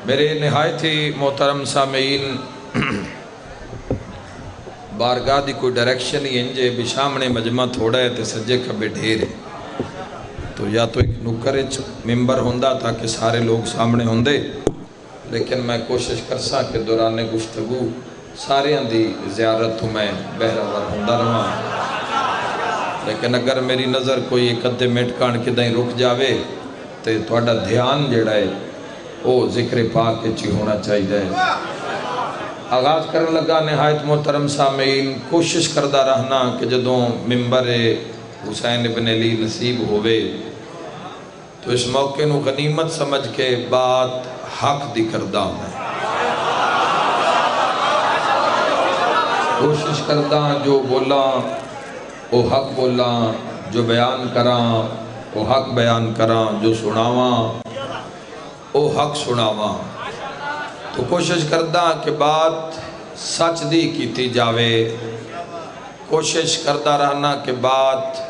میرے نہایت ہی محترم سامعین، بارگاہ دی کوئی ڈائریکشن ہی انجے بھی سامنے مجمع تھوڑا ہے تے سجے کھبے ڈھیر ہے، تو یا تو ایک نکرچ ممبر ہوندہ تاکہ سارے لوگ سامنے ہوندے، لیکن میں کوشش کرسا کہ دوران گفتگو سارے دی زیارت تو میں بہرور ہوندہ رہا، لیکن اگر میری نظر کوئی ایک ادھے منٹ کان کے دائیں رک جاوے تے تھوڑا دھیان جڑا ہے وہ ذکر پاک چی ہونا چاہیے۔ آغاز کرنے لگا نہایت محترم سامعین، کوشش کردہ رہنا کہ جدوں ممبر حسین ابن علی نصیب ہوئے تو اس موقع نو غنیمت سمجھ کے بات حق دی کردہ میں کوشش کردہ جو بولا وہ حق بولا، جو بیان کراں وہ حق بیان کراں، جو سناواں وہ حق سناواں، تو کوشش کردہ کہ بات سچ دی کیتی جاوے، کوشش کردہ رہنا کہ بات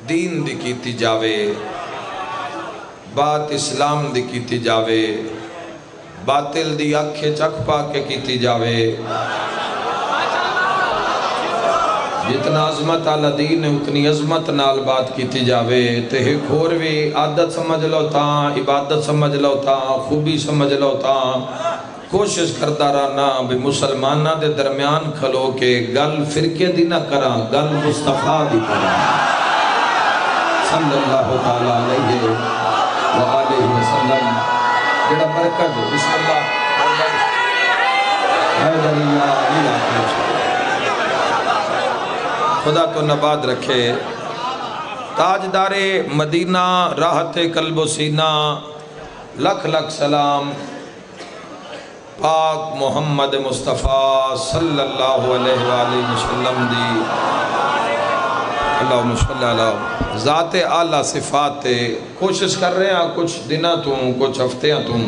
دین دی کیتی جاوے، بات اسلام دی کیتی جاوے، باطل دی آنکھیں چک پا کے کیتی جاوے، جتنا عظمت آلہ دین ہے اتنی عظمت نال بات کیتی جاوے، تے ایک اور بھی عادت سمجھ لو تاں، عبادت سمجھ لو تاں، خوبی سمجھ لو تاں، کوشش کرتا رہنا بھی مسلمانہ دے درمیان کھلو کے گل فرقے دی نہ کراں، گل مصطفیٰ دی کراں صلی اللہ تعالیٰ علیہ وآلہ وسلم۔ جڑا مرکز بسم اللہ حیدریہ علاقہ خدا تو نباد رکھے، تاجدار مدینہ راحت قلب و سینہ، لکھ لکھ سلام پاک محمد مصطفیٰ صلی اللہ علیہ وآلہ وسلم دی، اللہم صلی اللہ ذات اعلیٰ صفات۔ کوشش کر رہے ہیں کچھ دنہ توں کچھ ہفتیاں توں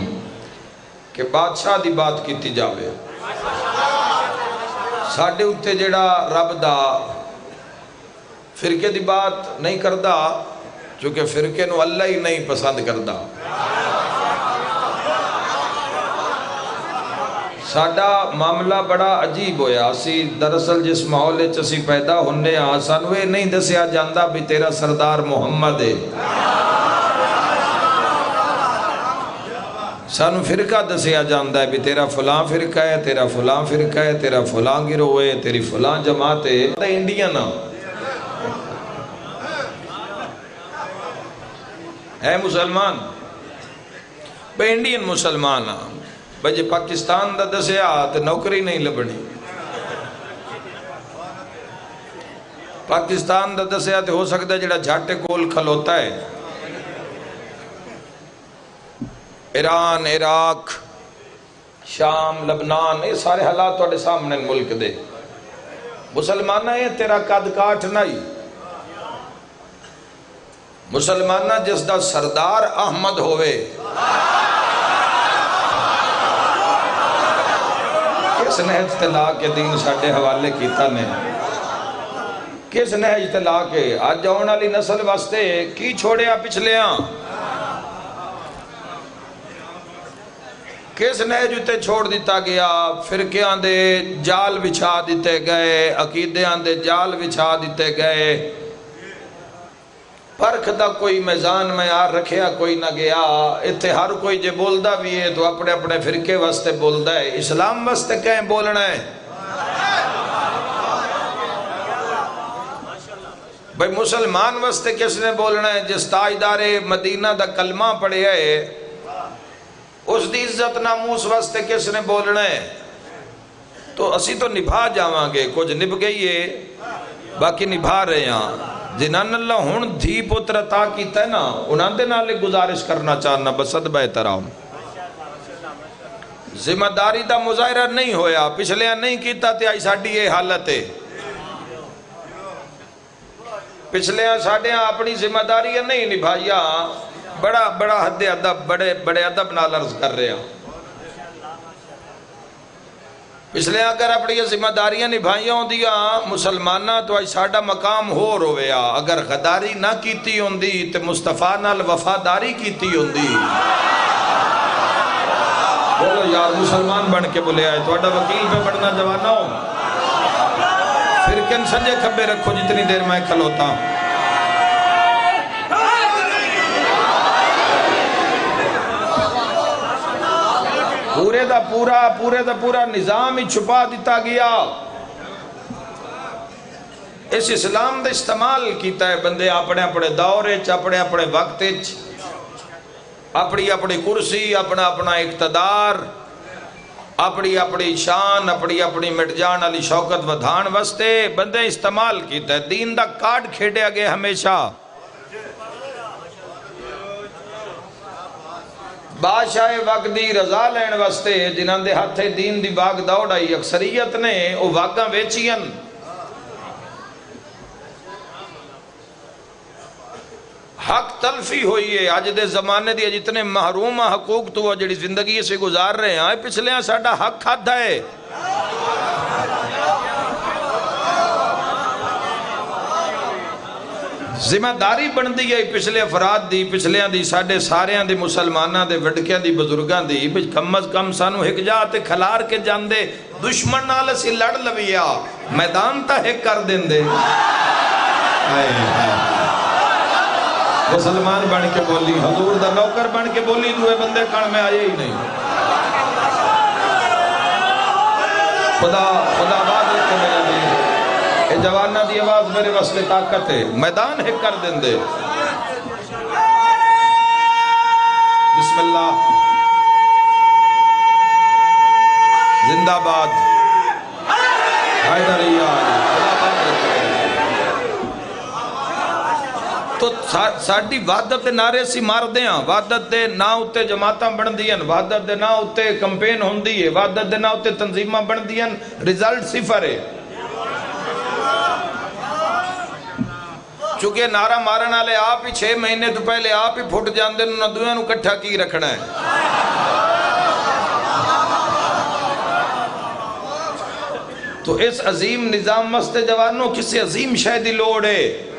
کہ بادشاہ دی بات کیتی جاوے، ساڑھے اتے جڑا رب دا فرقے دی بات نہیں کردہ، چونکہ فرقے نو اللہ ہی نہیں پسند کردہ۔ ساڑھا معاملہ بڑا عجیب ہویا، اسی دراصل جس ماحول چسی پیدا ہونے ہاں سانوے نہیں دسیا جاندہ بھی تیرا سردار محمد ہے، سانو فرقہ دسیا جاندہ ہے بھی تیرا فلاں فرقہ ہے، تیرا فلاں فرقہ ہے، تیرا فلاں گروہ ہے، تیری فلاں جماعت ہے، انڈین ہے مسلمان بے انڈین مسلمان بھائی جی پاکستان دا دسیا تو نوکری نہیں لبنی، پاکستان دا دسیا تو ہو سکتا ہے جڑا جھاٹے کول کھلوتا ہے، ایران، عراق، شام، لبنان، یہ سارے حالات توڑے سامنے ملک دے مسلمانہ ہے، تیرا قد کاٹ نہیں، مسلمانہ جس دا سردار احمد ہوئے، کس نہج تلا کے دین ساڑھے حوالے کیتا نے، کس نہج تلا کے آج جاؤن علی نسل واسطے کی چھوڑیا پچھلے ہاں، کس نہج تے چھوڑ دیتا گیا، فرقیاں دے جال بچھا دیتے گئے، عقیدیاں دے جال بچھا دیتے گئے، پرکھ دا کوئی میزان معیار رکھیا کوئی نہ گیا، اتھے ہر کوئی جے بولدا بھی ہے تو اپنے اپنے فرقے واسطے بولدا ہے، اسلام واسطے کہیں بولنا ہے؟ بھئی مسلمان واسطے کس نے بولنا ہے؟ جس تاجدار مدینہ دا کلمہ پڑھے ہے اس دی عزت ناموس واسطے کس نے بولنا ہے؟ تو اسی تو نبھا جاواں گے، کچھ نبھ گئی ہے باقی نبھا رہے ہیں، جنہاں اللہ ہون دھی پتر عطا کیتا ہے نا انہاں دے نالے گزارش کرنا چاہنا بسد بہترام، ذمہ داری دا مظاہرہ نہیں ہویا، پچھلے نہیں کیتا تے آئی ساڑھی یہ حالت ہے، پچھلے ساڑھے اپنی ذمہ داری نہیں نبھائیا، بڑا حد ادب بڑے ادب نال عرض کر رہے ہیں، پچھلے اگر اپنی ذمہ داریاں نبھائیاں ہوں دیا مسلمانہ تو آئی ساڑھا مقام ہو رویا، اگر غداری نہ کیتی ہوں دی تو مصطفیٰ نال وفاداری کیتی ہوں دی، یار مسلمان بن کے بولے آئے تو وکیل پہ بڑھنا جوانوں پھر کن سجے کھبے رکھو جتنی دیر میں کھلوتا ہوں پورے دا پورا نظام ہی چھپا دیتا گیا اس اسلام دا استعمال کیتا ہے بندے اپنے اپنے دورے اپنے اپنے وقت اپنی اپنی کرسی اپنا اپنا اقتدار اپنی اپنی شان اپنی اپنی مٹ جان والی شوکت ودھان واسطے بندے استعمال کیتا ہے دین دا کارڈ کھیڈیا گیا ہمیشہ بادشاہ وقت دی رضا لین واسطے جنہاں دے ہاتھے دین دی باغ دوڑ آئی اکثریت نے وہ واگاں ویچین حق تلفی ہوئی ہے آج دے زمانے دی جتنے محروم حقوق تو جڑی زندگی سے گزار رہے ہیں پچھلے ہاں ساڑھا حق کھادا ہے ذمہ داری بن دی ہے پچھلے افراد دی پچھلے ہاں دی ساڑھے سارے ہاں دی مسلمانہ دے وڈکیاں دی بزرگاں دی کم از کم سانو ہک جاتے کھلار کے جاندے دشمن نال سی لڑ لویا میدان تا ہک کر دیں دے مسلمان بن کے بولی حضور دا نوکر بن کے بولی دوے بندے کان میں آئے ہی نہیں خدا بات رکھے میرے دیر اے جوانہ دی آواز میرے واسطے طاقت ہے میدان ہے کر دیں دے بسم اللہ زندہ باد حیدریہ تو ساڑھی وحدت دے نعرے سی مار دیاں وحدت دے نا اتے جماعتاں بن دیاں وحدت دے نا اتے کمپین ہون دیئے وحدت دے نا اتے تنظیمہ بن دیاں ریزلٹ صفر ہے چونکہ نعرہ مارن آلے آپ ہی 6 مہینے تو پہلے آپ ہی پھٹ جان دے نہ دویاں نو کٹھا کی رکھنا ہے تو اس عظیم نظام مست جوانوں کسی عظیم شہدی لوڑ ہے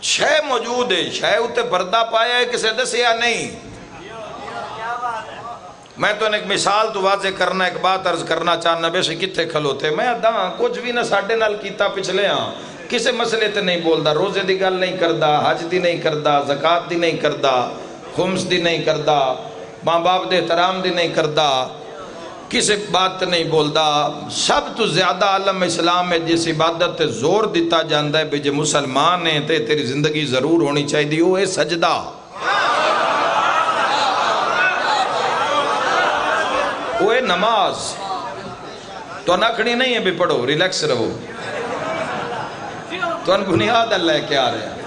شہ موجود ہے شہ اتے پردہ پایا ہے کسے دسیا نہیں میں تو ایک مثال تو واضح کرنا ایک بات عرض کرنا چاہنا بے سے کتھے کھلوتے میں ادھاں کچھ بھی نہ ساڑھے نال کیتا پچھلے ہاں کسے مسئلے تے نہیں بولدا روزے دی گل نہیں کردا حج دی نہیں کردا زکاة دی نہیں کردا خمس دی نہیں کردا ماں باپ دے احترام دی نہیں کردا کسی بات نہیں بولدا سب تو زیادہ عالم اسلام میں جس عبادت تے زور دیتا جاندہ ہے بھی جو مسلمان ہیں تے تیری زندگی ضرور ہونی چاہی دی وہ ہے سجدہ وہ ہے نماز تو نکھڑی نہیں ہے بھی پڑھو ریلیکس رہو تو ان بنیاد اللہ کے آ رہے ہیں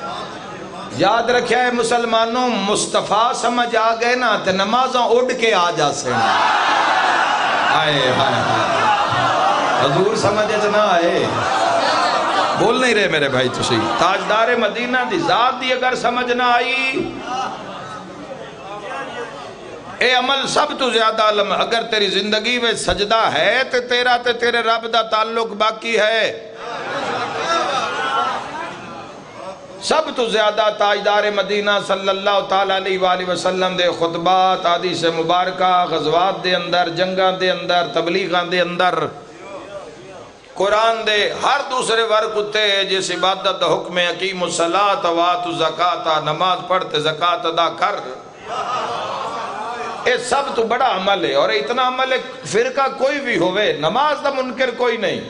یاد رکھیا ہے مسلمانوں مصطفیٰ سمجھ آ گئے نا تے نمازاں اڑ کے آ جا سے آئے حضور سمجھے تو نہ آئے بول نہیں رہے میرے بھائی تسی تاجدار مدینہ دی ذات دی اگر سمجھ نہ آئی اے عمل سب تو زیادہ علم اگر تیری زندگی میں سجدہ ہے تو تیرا تے تیرے رب دا تعلق باقی ہے سب تو زیادہ تاجدار مدینہ صلی اللہ تعالیٰ علیہ وآلہ وسلم دے خطبات حدیث مبارکہ غزوات دے اندر جنگاں دے اندر تبلیغاں دے اندر قرآن دے ہر دوسرے ورق اتے جس عبادت دا حکم اقیم الصلاۃ وآتوا الزکاۃ نماز پڑھتے زکاة ادا کر یہ سب تو بڑا عمل ہے اور اتنا عمل ہے فرقہ کوئی بھی ہوئے نماز دا منکر کوئی نہیں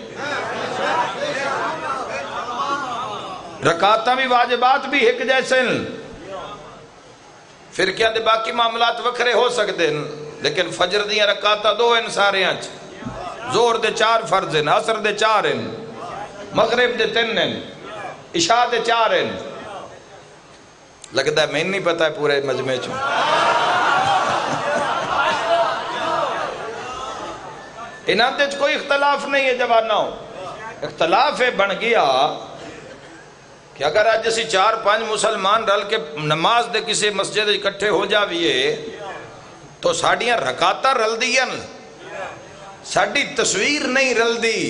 رکعتاں بھی واجبات بھی ایک جیسے فرقیاں دے باقی معاملات وکھرے ہو سکتے ہیں لیکن فجر دیاں رکعتاں 2 ہیں سارے ہیں زور دے 4 فرض ہیں عصر دے 4 ہیں مغرب دے 3 ہیں عشاء دے 4 ہیں لگتا ہے میں نہیں پتا ہے پورے مجمع چوں انہاں تے کوئی اختلاف نہیں ہے جوانوں اختلاف ہے بن گیا کہ اگر آج جیسی 4-5 مسلمان رل کے نماز دے کسی مسجد اکٹھے ہو جاویے تو ساڑیاں رکعتاں رل دیاں ساڑی تصویر نہیں رل دی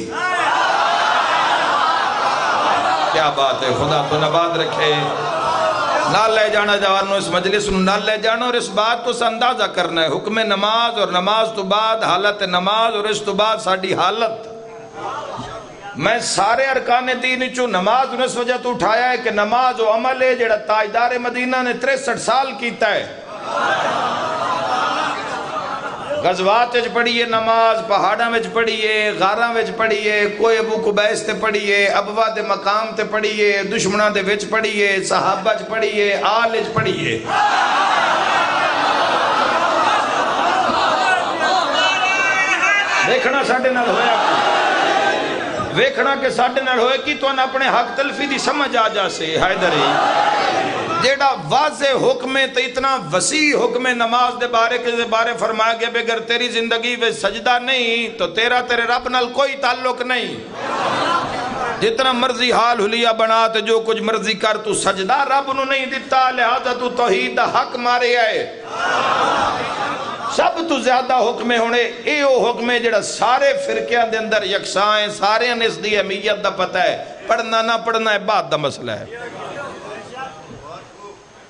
کیا بات ہے خدا تو نباد رکھے نہ لے جانا جوانوں اس مجلس نو نہ لے جانا، اور اس بات تو اندازہ کرنا ہے حکم نماز اور نماز تو بعد حالت نماز اور اس تو بعد ساڑی حالت. میں سارے ارکان دین چو نماز اس وجہ تو اٹھایا ہے کہ نماز و عمل ہے جڑا تاجدار مدینہ نے 63 سال کیتا ہے. غزوات وچ پڑھیے نماز، پہاڑاں وچ پڑھیے، غاراں وچ پڑھیے، کوئی ابو قبیس تے پڑھیے، ابوا دے مقام تے پڑھیے، دشمناں دے وچ پڑھیے، صحابہ وچ پڑھیے، آل وچ پڑھیے. دیکھنا ساڈے نال ہویا ویکھنا کہ ساڈے نال ہوئے کی تو اپنے حق تلفی دی سمجھ آ جا سے. حیدری جیڑا واضح حکم ہے تو اتنا وسیع حکم نماز دے بارے کے بارے فرمایا گیا بگر تیری زندگی میں سجدہ نہیں تو تیرا تیرے رب نال کوئی تعلق نہیں. جتنا مرضی حال حلیہ بنا تو جو کچھ مرضی کر تو سجدہ رب نو نہیں دیتا، لہذا تو توحید دا حق مارے آئے. سب تو زیادہ حکمے ہونے اے او حکمے جڑا سارے فرقیاں دے اندر یکساں سارے نے اس دی اہمیت دا پتہ ہے. پڑھنا نہ پڑھنا ہے بات دا مسئلہ ہے.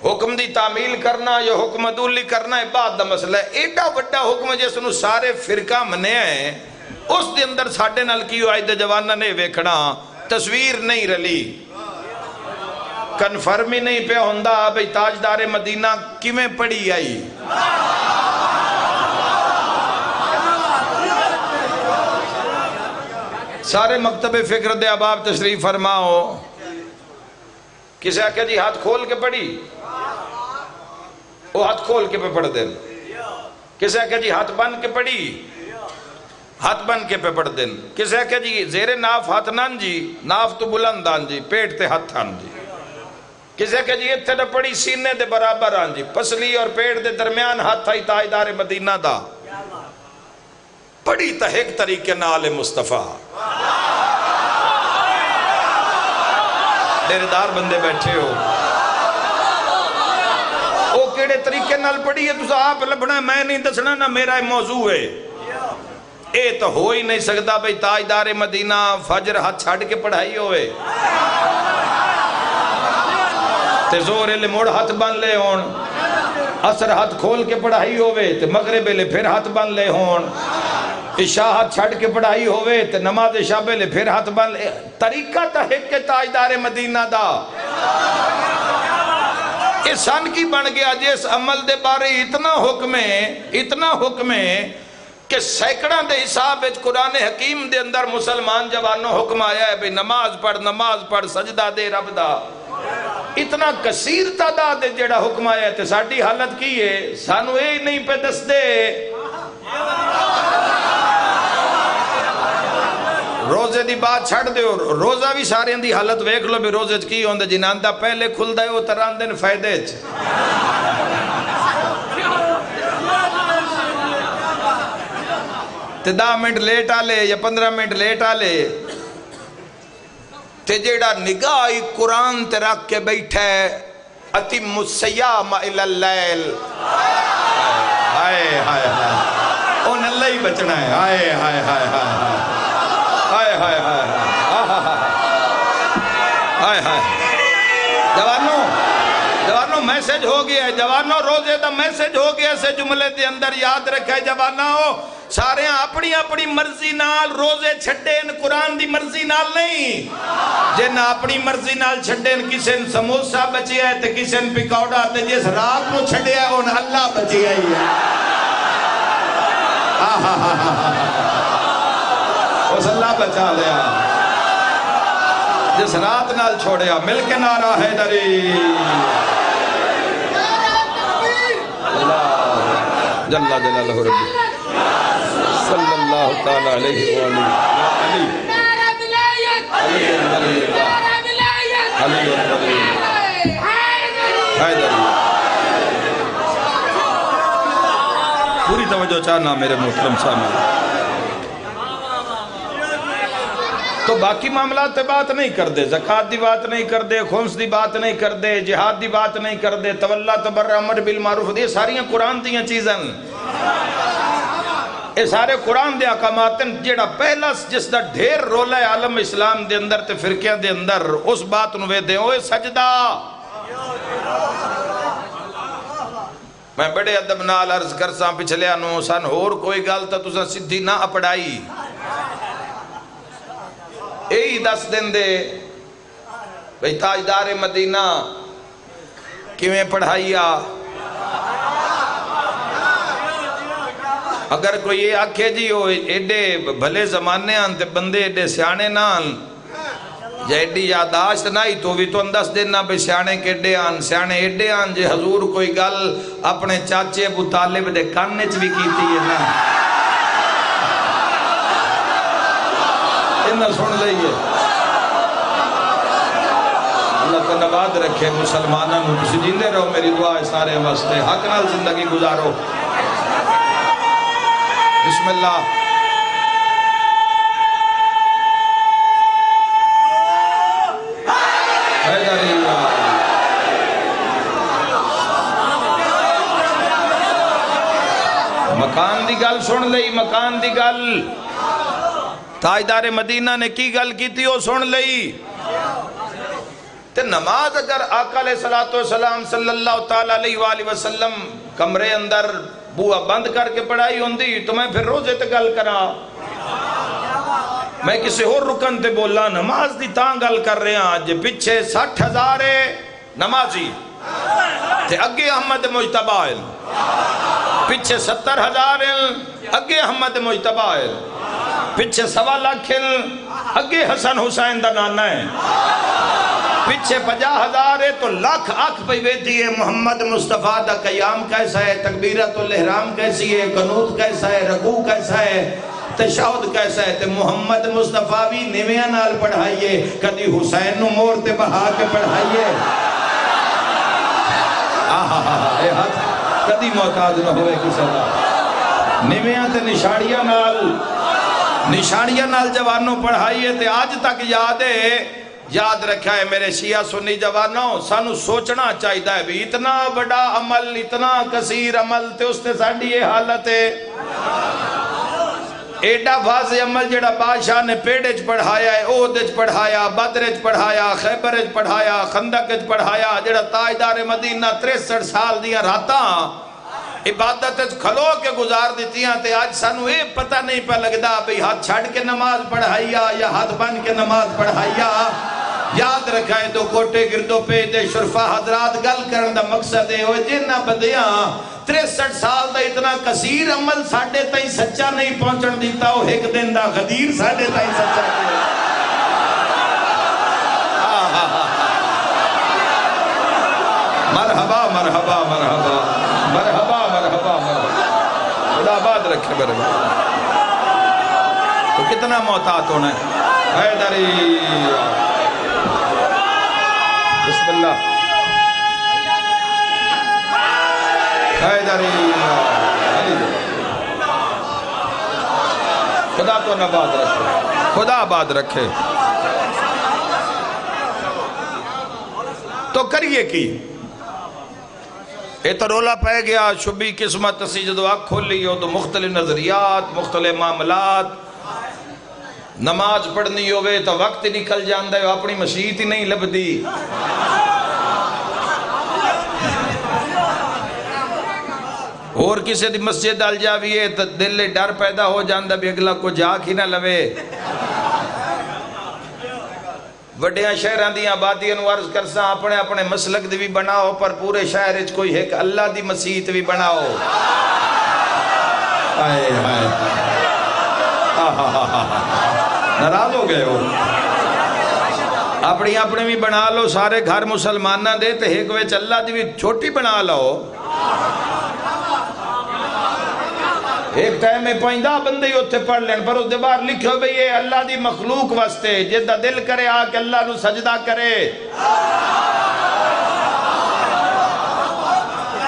حکم دی تعمیل کرنا یا حکم عدولی کرنا ہے بات دا مسئلہ ہے. ایڈا بڑا حکم جس نو سارے فرقہ منے ہیں اس دے اندر ساڑھے نال کیوں آئی دے جوانہ نے ویکھنا تصویر نہیں رلی، کنفرمی نہیں پہ ہوندہ بھئی تاجدار مدینہ کیویں پڑھی آئی. سارے مکتب فکر دے اباب تشریف فرماؤ. کسے آکے جی ہاتھ کھول کے پڑھی، وہ ہاتھ کھول کے پہ پڑھ دیں. کسے آکے جی ہاتھ بن کے پڑھی، ہاتھ بن کے پہ پڑھ دیں. کسے آکے جی زیر ناف ہاتھ نان جی، ناف تو بلندان جی، پیٹ تے ہاتھ آن جی. کسے آکے جی اتھے نہ پڑھی سینے دے برابر آن جی، پسلی اور پیٹ دے درمیان ہاتھ آئی تاجدار مدینہ دا. پڑھی تا ایک طریقے نال مصطفیٰ. دیردار بندے بیٹھے ہو او کیڑے طریقے نال پڑھی ہے تو آپ لبنا ہے، میں نہیں دسنا نہ میرا موضوع ہے. اے تو ہو ہی نہیں سکتا بھئی تاجدار مدینہ فجر ہاتھ چھاڑ کے پڑھائی ہوئے تے زور لے موڑ ہاتھ بن لے ہون، عصر ہاتھ کھول کے پڑھائی ہوئے تے مغرب لے پھر ہاتھ بن لے ہون، عشاء ہاتھ چھڑ کے پڑھائی ہوئے تے نماز شابے لے پھر ہاتھ بن لے. طریقہ تا ایک کے تاجدار مدینہ دا احسان کی بن گیا جس عمل دے بارے اتنا حکم ہے کہ سینکڑوں دے حساب وچ قرآن حکیم دے اندر مسلمان جوانوں حکم آیا ہے بھئی نماز پڑھ سجدہ دے رب دا. اتنا کثیر تعداد جڑا حکم آیا ہے تے ساڑی حالت کی ہے سانو اے نہیں پہ دس دے. روزے دی بات چھڑ دے اور روزہ بھی سارے دی حالت ویکھ لو بھی روزے کی ہوندے جنان دا پہلے کھل دے وہ تران دن فائدے چ. تے 10 منٹ لیٹ آلے یا 15 منٹ لیٹ آلے تے جیڑا نگاہی قرآن تے رکھ کے بیٹھے اتم السیام الی اللیل. ہائے ہائے ہائے ان اللہ ہی بچنا ہے. ہائے ہائے ہائے ہائے ہائے ہائے ہائے. جوانوں میسج ہو گیا ہے. جوانوں روزے دا میسج ہو گیا سے جملے دے اندر یاد رکھے. جوانوں سارے اپنی مرضی نال روزے چھڑین، قرآن دی مرضی نال نہیں. جن اپنی مرضی نال چھڑین کسی نے سموسہ بچیا ہے تے کسی نے پکوڑا تے جس رات کو چھڑیا ہے ان اللہ بچیا ہی ہے. اس اللہ بچا لیا جس رات نال چھوڑیا. مل کے نعرہ حیدری جل جلالہ ربی صلی اللہ تعالی علیہ وآلہ حیدری. پوری توجہ چاہنا میرے محترم سامنے. تو باقی معاملات پہ بات نہیں کر دے، زکاة دی بات نہیں کر دے، خمس دی بات نہیں کر دے، جہاد دی بات نہیں کر دے، تولا تبرع امر بالمعروف، یہ ساریاں قرآن دیاں چیزاں. یہ سارے قرآن دے احکامات جیڑا پہلا جس دا ڈھیر رولا ہے عالم اسلام دے اندر تے فرقیاں دے اندر اس بات نوے دے ہوئے سجدہ. میں بڑے ادب نال عرض کرساں پچھلے انو سن اور کوئی گل تا تساں سدھی نہ اپڑائی یہی دس دن دے بھئی تاجدار مدینہ کیویں پڑھائیا اگر کوئی یہ آکھے جی وہ ایڈے بھلے زمانے آن تے بندے ایڈے سیانے نان یا ایڈی یاداشت نائی تو بھی تو اندس دینا بے سیانے کیڈے آن سیانے ایڈے آن جے حضور کوئی گل اپنے چاچے ابو طالب دے کانچ بھی کیتی ہے نا انہا سن لئیے اللہ کا نباد رکھے مسلمانہ تسی جیندے رہو میری دعا ہے سارے واسطے حق نال زندگی گزارو بسم اللہ مکان دی گل سن لئی مکان دی گل تاجدار مدینہ نے کی گل کی تھی وہ سن لئی تے نماز اگر آقا علیہ السلام صلی اللہ تعالیٰ علیہ وآلہ وسلم کمرے اندر بوہ بند کر کے پڑھائی ہوندی تو میں پھر روزے تے گل کرا میں کسی اور رکن تے بولا نماز دی تاں گل کر رہے ہیں آج پچھے 60,000 نمازی تے اگے احمد مجتبہ پچھے 70,000 اگے احمد مجتبہ پچھے 1.25 لاکھ اگے حسن حسین دا نانا ہے پچھے 50,000 تو لاکھ آنکھ پہ بیٹھی ہے محمد مصطفیٰ دا قیام کیسا ہے تکبیرت الاحرام کیسی ہے قنوت کیسا ہے رکوع کیسا ہے تشہد کیسا ہے تے محمد مصطفیٰ بھی نویاں نال پڑھائیے کدی حسین نو مور تے بہا کے پڑھائیے اے ہاتھ کدی محتاج نہ ہوئے کسی دا نویاں تے نشانیاں نال جوانوں پڑھائیے تے آج تک یاد رکھا ہے میرے شیعہ سنی جوانوں سانو سوچنا چاہیے ہے بھی اتنا بڑا عمل اتنا کثیر عمل تے اس نے ساڑھی یہ حالت ہے ایڈا واضح عمل جڑا بادشاہ نے پیڑج پڑھایا ہے اودج پڑھایا بدرج پڑھایا خیبرج پڑھایا خندقج پڑھایا جڑا تاجدار مدینہ 63 سال دیا راتاں عبادت کھلو کے گزار دیتی ہیں تے آج سانو اے پتہ نہیں پہ لگدا بھی ہاتھ چھڑ کے نماز پڑھائیا یا ہاتھ بن کے نماز پڑھائیا یاد رکھا ہے دو کوٹے گردوں پہ دے شرفا حضرات گل کرن دا مقصد ہے وہ جنہ بدیاں 63 سال دا اتنا کثیر عمل ساڑھے تائیں سچا نہیں پہنچن دیتا وہ ایک دن دا غدیر ساڑھے تائیں سچا کیا مرحبا مرحبا مرحبا مرحبا مرحبا مرحبا خدا آباد رکھے میرے تو کتنا محتاط ہونا ہے حیدری بسم اللہ حیدری خدا تو نباد رکھے خدا آباد رکھے تو کریے کی اے تو رولا پہ گیا شبی قسمت اسی جدو آنکھ کھولی ہو تو مختلف نظریات مختلف معاملات نماز پڑھنی ہوئے تو وقت نکل جاندہ ہے اپنی مسیحت ہی نہیں لبدی اور کسی دی مسجد ڈال جاویے تو دل ڈر پیدا ہو جاندہ بھی اگلا کو جاک ہی نہ لوے وڈیاں شہران دی آبادی انوارز کرساں اپنے اپنے مسلک دی بھی بناؤ پر پورے شہر اچھ کوئی ایک اللہ دی مسیحت بھی بناؤ آئے آئے ناراض ہو گئے ہو اپنی بھی بنا لو سارے گھر مسلمانہ دے تے ایک ویچ اللہ دی بھی چھوٹی بنا لو ایک ٹائم میں پوئندہ بندے ہی ہوتے پڑھ لیں پر اس دے بار لکھو بھئی یہ اللہ دی مخلوق واسطے جدہ دل کرے آکے اللہ نو سجدہ کرے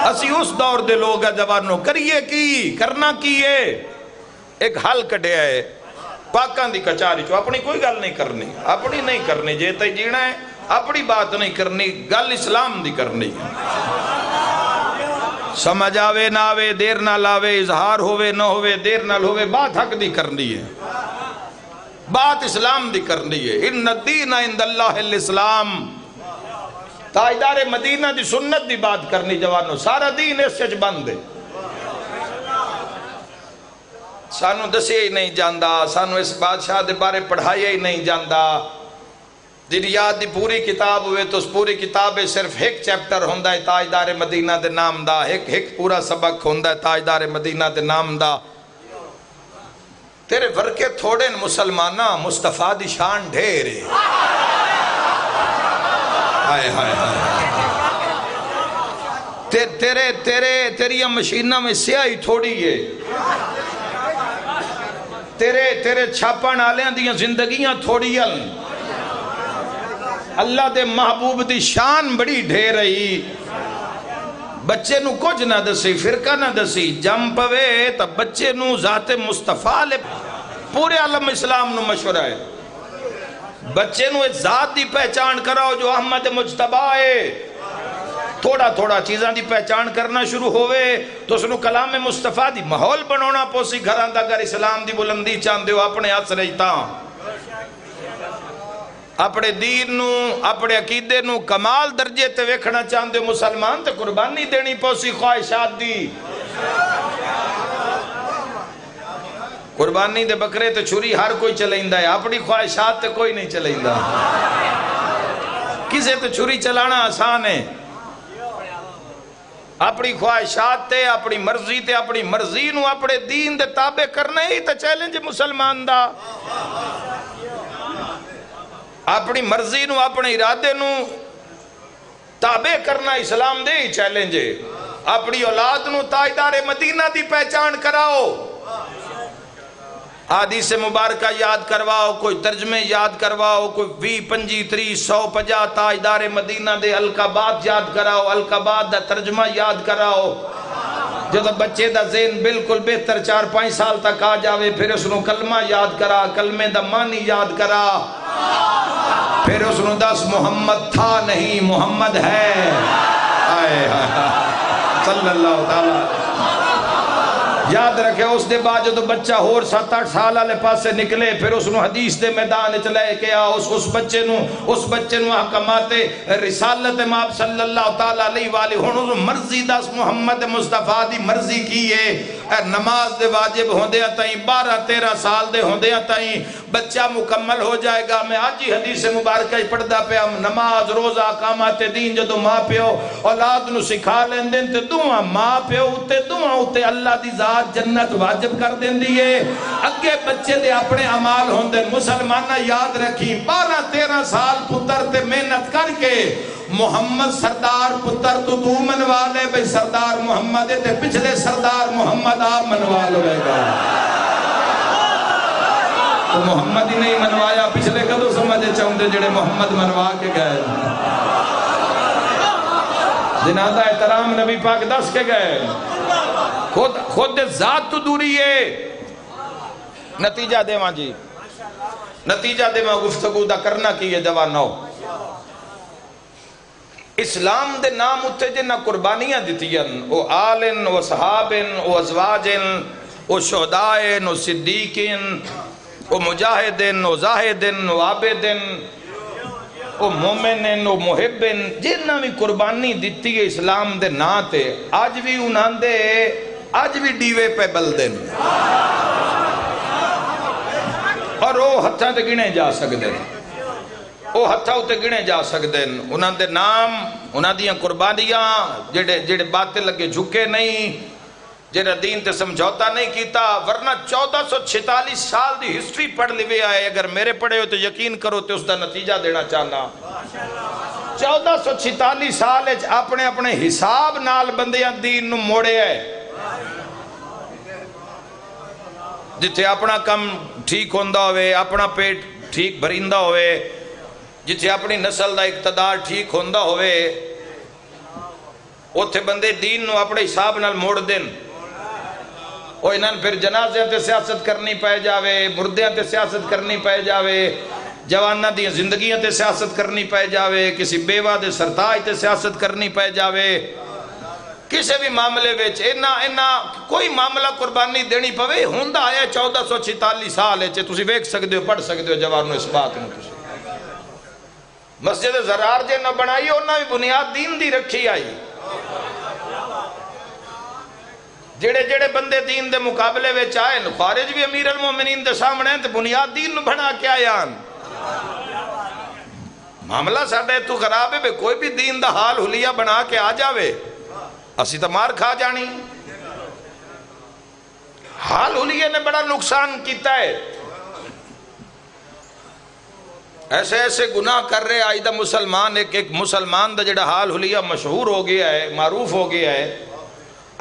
اسی اس دور دے لوگا جوانوں کریے کی کرنا کیے ایک حل کٹے ہے پاکان دی کچاری چو اپنی کوئی گل نہیں کرنی اپنی نہیں کرنی جیتا ہی جینا ہے اپنی بات نہیں کرنی گل اسلام دی کرنی سمجھ آوے نہ آوے دیر نہ لاوے اظہار ہوئے نہ ہوئے دیر نہ ہوئے بات حق دی کرنی ہے بات اسلام دی کرنی ہے ان الدین عند اللہ الاسلام تاجدار مدینہ دی سنت دی بات کرنی جوانو، سارا دین اس سے بند ہے. سانو دسے ہی نہیں جاندہ، سانو اس بادشاہ دے بارے پڑھایا ہی نہیں جاندہ. دریات دی پوری کتاب ہوئے تو اس پوری کتاب صرف ایک چیپٹر ہوندہ ہے تاجدار مدینہ دے نام دا، ایک پورا سبق ہوندہ ہے تاجدار مدینہ دے نام دا. تیرے ورکے تھوڑے مسلمانہ مصطفیٰ دی شان ڈھیرے. ہائے ہائے ہائے، تیری مشینہ میں سیاہی تھوڑی ہے. تیرے چھاپن آلیاں دیاں زندگیاں تھوڑی ہیں. اللہ دے محبوب دی شان بڑی ڈھیر رہی. بچے نو کچھ نہ دسی، فرقہ نہ دسی، جم پوے تا بچے نو ذات مصطفیٰ لے پورے عالم اسلام نو مشورہ ہے. بچے نو ذات دی پہچان کراؤ جو احمد مجتبہ ہے. تھوڑا تھوڑا چیزاں دی پہچان کرنا شروع ہوئے تو سنو کلام مصطفیٰ دی ماحول بنونا پوسی گھران دا. اگر اسلام دی بلندی چاندے ہو اپنے ہاتھ رہتا، اپنے دین نو اپنے عقیدے نو کمال درجے تے ویکھنا چاندے ہو مسلمان تے قربانی دینی پوسی خواہشات دی. قربانی دے بکرے تے چھری ہر کوئی چلائندہ ہے، اپنی خواہشات تے کوئی نہیں چلائندہ. کسے تے چھری چلانا آسان ہے، اپنی خواہشات تے اپنی مرضی تے اپنی مرضی نو اپنے دین دے تابع کرنے ہی تے چیلنج مسلمان دا. اپنی مرضی نو اپنے ارادے نو تابع کرنا اسلام دے ہی چیلنج ہے. اپنی اولاد نو تاجدار مدینہ دی پہچان کراؤ. حدیث مبارکہ یاد کرواؤ، کوئی ترجمے یاد کرواؤ، کوئی 20 25 30 150 تاجدار مدینہ دے القابات یاد کراؤ، القابات دا ترجمہ یاد کراؤ. جب بچے دا ذہن بالکل بہتر 4-5 سال تک آ جاوے پھر اس نو کلمہ یاد کرا، کلمے دا معنی یاد کرا، پھر اس نو دس محمد تھا نہیں محمد ہے. صلی اللہ تعالیٰ. یاد رکھے اس دے بعد جو بچہ اور 7-8 سال آلے پاس سے نکلے پھر اس نو حدیث دے میدان چلے کہ اس بچے نو حکمات رسالت ماب صلی اللہ تعالیٰ علیہ وآلہ ہونو مرضی دس محمد مصطفیٰ دی مرضی کی ہے. نماز دے واجب ہوندے تائیں 12-13 سال دے ہوندے تائیں بچہ مکمل ہو جائے گا. میں آج ہی حدیث مبارکہ پڑھدا پیا، نماز روزہ اقامت دین جدو ماں پیو اولاد نو سکھا لین دین تے دعا ماں پیو اتے دعا اتے اللہ دی ذات جنت واجب کر دین دیئے. اگے بچے دے اپنے عمال ہوندے. مسلمانہ یاد رکھی 12-13 سال پتر تے محنت کر کے محمد سردار پتر تو منوا لے بھئی سردار محمد تے پچھلے سردار محمد آپ منوا لے گا. تو محمد ہی نہیں منوایا پچھلے کدو سمجھے چاہتے جڑے محمد منوا کے گئے. جنازہ احترام نبی پاک دس کے گئے. خود ذات تو دوری ہے. نتیجہ دے ماں جی، نتیجہ دے ماں گفتگو دا کرنا کی یہ جوانو. اسلام دے نام اتے جنہ قربانیاں دیتیاں، او آلن، او صحابن، او ازواجن، او شہدائن، او صدیقین، او مجاہدن، او زاہدن، او عابدن، او مومنن، او محبن، جنہ بھی قربانی دیتی ہے اسلام دے نا تے آج بھی انہاں دے آج بھی ڈیوے پہ بلدن اور وہ ہتھاں تے گنے جا سکتے ہیں. وہ ہتھاں تے گنے جا سکتے ہیں. انہاں دے نام انہاں دیاں قربانیاں جڑے باتیں لگے جھکے نہیں، جڑا دین تے سمجھوتا نہیں کیتا. ورنہ 1446 سال دی ہسٹری پڑھ لیوے آئے. اگر میرے پڑھے ہو تو یقین کرو تو اس دا نتیجہ دینا چاہنا. 1446 سال اپنے اپنے حساب نال بندیاں دین نو موڑے آئے. جتھے اپنا کم ٹھیک ہوندہ ہوئے، اپنا پیٹ ٹھیک بھریندہ ہوئے، جتھے اپنی نسل دا اقتدار ٹھیک ہوندہ ہوئے، اتھے بندے دین نو اپنے حساب نال موڑ دن. وہ انہاں پھر جنازے تے سیاست کرنی پہ جاوے، مردیاں تے سیاست کرنی پہ جاوے، جوانہ دی زندگیاں تے سیاست کرنی پہ جاوے، کسی بیوہ دے سرتاج تے سیاست کرنی پہ جاوے. کسی بھی معاملے وچ اینا کوئی معاملہ قربانی دینی پوے ہوندہ آیا 1446 سال ہے. تسی ویکھ سکتے ہو، پڑھ سکتے ہو جوانوں اس بات میں. مسجد زرار جے نہ بنائی انہاں بھی بنیاد دین دی رکھی آئی. جڑے جڑے بندے دین دے مقابلے وچ آئے خارج بھی امیر المومنین دے سامنے ہیں تے بنیاد دین نو بنا کے آیان. معاملہ ساڑھے تو خراب ہے بے کوئی بھی دین دا حال حلیہ بنا کے آ جاوے اسی تو مار کھا جانی. حال حلیہ نے بڑا نقصان کیتا ہے. ایسے ایسے گناہ کر رہے آئی دا مسلمان ایک مسلمان دا جڑا حال حلیہ مشہور ہو گیا ہے معروف ہو گیا ہے.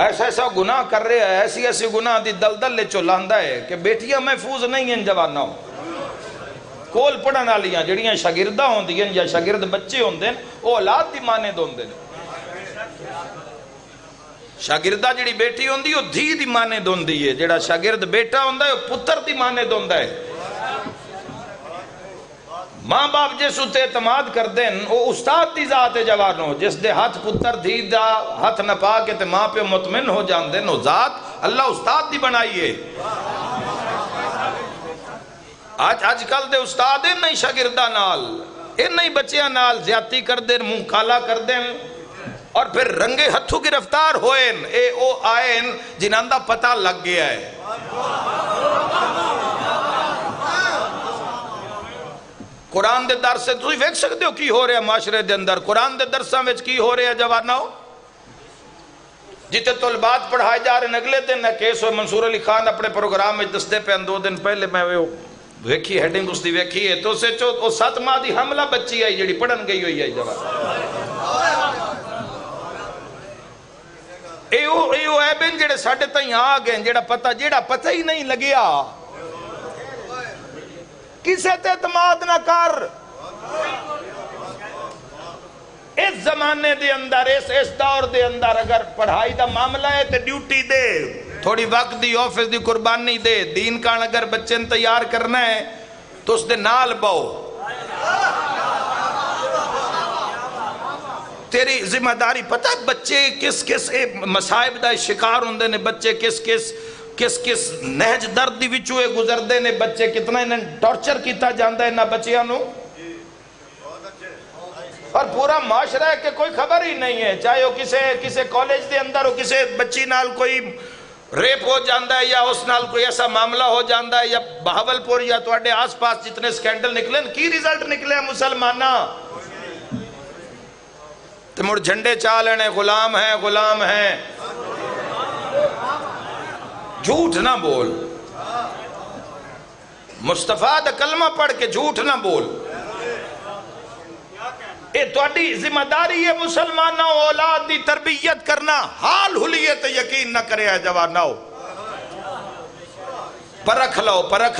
ایسا ایسا گناہ کر رہے ہیں ایسی ایسی گناہ دی دلدل لے چولاندہ ہے کہ بیٹیاں محفوظ نہیں ہیں جوانہ ہوں. کول پڑھن والیاں جڑیاں شاگردہ ہوندی ہیں یا شاگرد بچے ہوندے ہیں وہ اولاد دی مانے دوندے ہیں. شاگردہ جڑی بیٹی ہوندی وہ دھی دی مانے دوندی ہے. جڑا شاگرد بیٹا ہوندہ ہے وہ پتر دی مانے دوندہ ہے. ماں باپ جس اتے اعتماد کر دیں وہ استاد دی ذات جوانوں جس دے ہاتھ پتر دھی دا ہاتھ نہ پا کے تے ماں پہ مطمئن ہو جان دیں وہ ذات اللہ استاد دی بنائیے. آج کل دے استاد ان نہیں شاگردہ نال ان نہیں بچیاں نال زیادتی کر دیں منہ کالا کر دیں اور پھر رنگے ہتھوں گرفتار ہوئے اے او آئین جنہاں دا پتہ لگ گیا ہے. قرآن دے درس سے تسی ویکھ سکتے ہو کی ہو رہا ہے معاشرے دے اندر. قرآن دے درساں وچ کی ہو رہا ہے جوانو جتے طلبات پڑھائے جا رہے ہیں. اگلے دن کیس ہوئے منصور علی خان اپنے پروگرام میں دستے پہ 2 دن پہلے میں ویکھی ہیڈنگ اس دی ویکھی ہے تو اسے 7 ماہ دی حملہ بچی آئی جڑی پڑھن گئی ہوئی ہے جوان. ایو ہے بین جڑے ساڑھے تائیں آ گئے جڑا پتہ ہی نہیں لگیا. کسے تے اعتماد نہ کر. اس زمانے دے اندر اس دور دے اندر اگر پڑھائی دا معاملہ ہے تے ڈیوٹی دے تھوڑی وقت دی آفس دی قربانی دے. دین کان اگر بچے تیار کرنا ہے تو اس دے نال باؤ. تیری ذمہ داری پتہ ہے بچے کس مصائب دا شکار ہوندے نے. بچے کس نہج درد دی وچوے گزردے نے. بچے کتنا انہیں ٹارچر کیتا جاندہ ہے نہ بچیاں نو اور پورا معاشرہ ہے کہ کوئی خبر ہی نہیں ہے. چاہے وہ کسے کالج دے اندر ہو کسے بچی نال کوئی ریپ ہو جاندہ ہے یا اس نال کوئی ایسا معاملہ ہو جاندہ ہے یا بہاولپور یا تواڈے آس پاس جتنے سکینڈل نکلے کی ریزلٹ نکلے ہیں مسلمانہ تو مڑ جھنڈے چالنے غلام ہیں. جھوٹ نہ بول. مصطفیٰ دا کلمہ پڑھ کے جھوٹ نہ بول. اے تواڈی ذمہ داری ہے مسلمانوں اولاد دی تربیت کرنا. حال حلیت یقین نہ کرے ہے جوانوں. پرکھ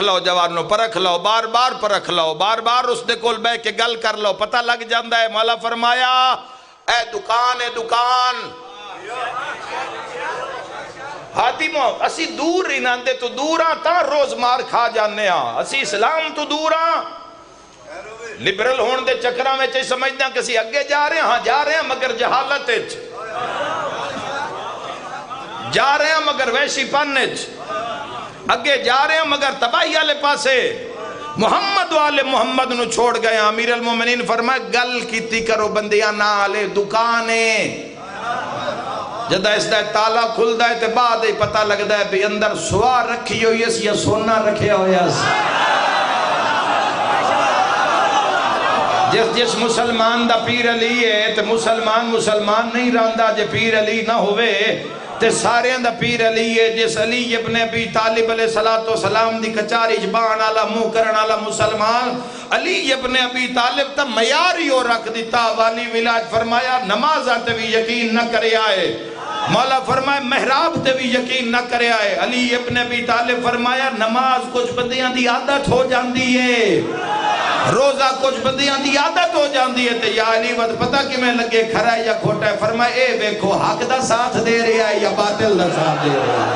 لو جوانوں پرکھ لو. بار بار پرکھ لو. بار بار اس دے کول بے کے گل کر لو. پتہ لگ جاندہ ہے. مولا فرمایا اے دکان حاتموں اسی دور ہی نہ دے تو دوراں تا روز مار کھا جانے ہاں. اسی اسلام تو دوراں لبرل ہون دے چکراں میں چاہی سمجھنا کہ اسی اگے جا رہے ہیں. ہاں جا رہے ہیں مگر جہالت جا رہے ہیں مگر ویشی پنج اگے جا رہے ہیں مگر تباہی والے پاسے. محمد والے محمد نو چھوڑ گئے. امیر المومنین فرمائے گل کیتی کرو بندیاں نالے دکانے. جدہ اس دا تالا کھل دا ہے تے بعد ہی پتہ لگ دا ہے بھی اندر سوار رکھی ہوئی اس یا سونا رکھے ہوئی اس. جس مسلمان دا پیر علی ہے تے مسلمان نہیں راندہ جے پیر علی نہ ہوئے تے سارے دا پیر علی ہے. جس علی ابن ابی طالب علیہ السلام دی کچاری جبان آلا منہ کرن آلا مسلمان علی ابن ابی طالب تا معیاری ہو رکھ دیتا. والی ولاج فرمایا نماز آتے بھی یقین نہ کرے آئے. مولا فرمایا محراب تے بھی یقین نہ کرے آئے. علی ابن ابی طالب فرمایا نماز کچھ بندیاں دی عادت ہو جاندی ہے. روزہ کچھ بندیاں دی عادت ہو جاندی ہے. تے یا علی ود پتہ کہ میں لگے کھرا ہے یا کھوٹا ہے. فرمایا اے ویکھو حق دا ساتھ دے رہا ہے یا باطل دا ساتھ دے رہا ہے.